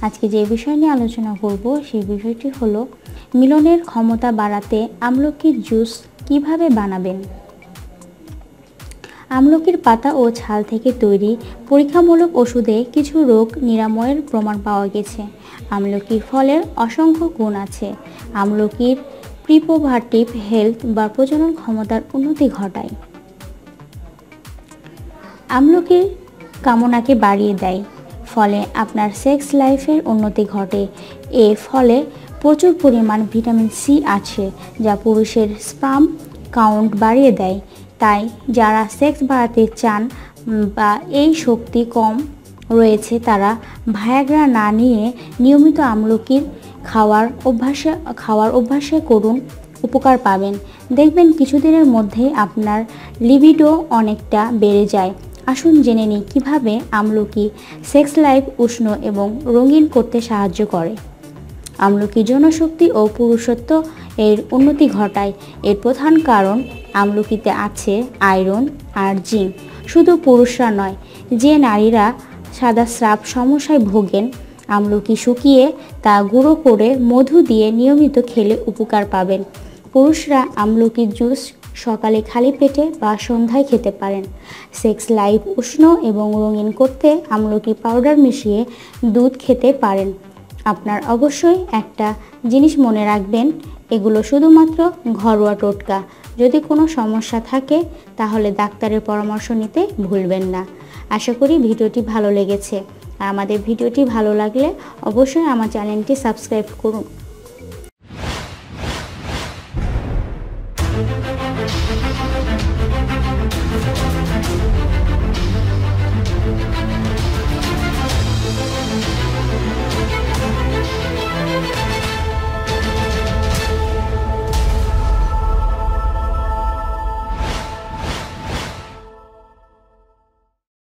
আজকে যে বিষয় নিয়ে আলোচনা করব সেই বিষয়টি হলো মিলনের ক্ষমতা বাড়াতে আমলকির জুস কিভাবে বানাবেন। আমলকির পাতা ও ছাল থেকে তৈরি পরীক্ষামূলক ওষুধে কিছু রোগ নিরাময়ের প্রমাণ পাওয়া গেছে। আমলকির ফলের অসংখ্য গুণ আছে। আমলকির প্রিপোভার্টিভ হেলথ বা প্রজনন ক্ষমতার উন্নতি ঘটায়। আমলকির কামনাকে বাড়িয়ে দেয়, ফলে আপনার সেক্স লাইফের উন্নতি ঘটে। এর ফলে প্রচুর পরিমাণ ভিটামিন সি আছে, যা পুরুষের স্পার্ম কাউন্ট বাড়িয়ে দেয়। তাই যারা সেক্স বাড়াতে চান বা এই শক্তি কম রয়েছে, তারা ভায়াগ্রা না নিয়ে নিয়মিত আমলকির খাওয়ার অভ্যাসে করুন, উপকার পাবেন। দেখবেন কিছুদিনের মধ্যেই আপনার লিবিডো অনেকটা বেড়ে যায়। আসুন জেনে নিই কীভাবে আমলকি সেক্স লাইফ উষ্ণ এবং রঙিন করতে সাহায্য করে। আমলকি যৌনশক্তি ও পুরুষত্ব এর উন্নতি ঘটায়। এর প্রধান কারণ আমলকিতে আছে আয়রন আর জিঙ্ক। শুধু পুরুষরা নয়, যে নারীরা সাদা স্রাব সমস্যায় ভোগেন, আমলকি শুকিয়ে তা গুঁড়ো করে মধু দিয়ে নিয়মিত খেলে উপকার পাবেন। পুরুষরা আমলকির জুস সকালে খালি পেটে বা সন্ধ্যায় খেতে পারেন। সেক্স লাইফ উষ্ণ এবং রঙিন করতে আমলকি পাউডার মিশিয়ে দুধ খেতে পারেন। আপনার অবশ্যই একটা জিনিস মনে রাখবেন, এগুলো শুধুমাত্র ঘরোয়া টোটকা। যদি কোনো সমস্যা থাকে তাহলে ডাক্তারের পরামর্শ নিতে ভুলবেন না। আশা করি ভিডিওটি ভালো লেগেছে। আর আমাদের ভিডিওটি ভালো লাগলে অবশ্যই আমার চ্যানেলটি সাবস্ক্রাইব করুন।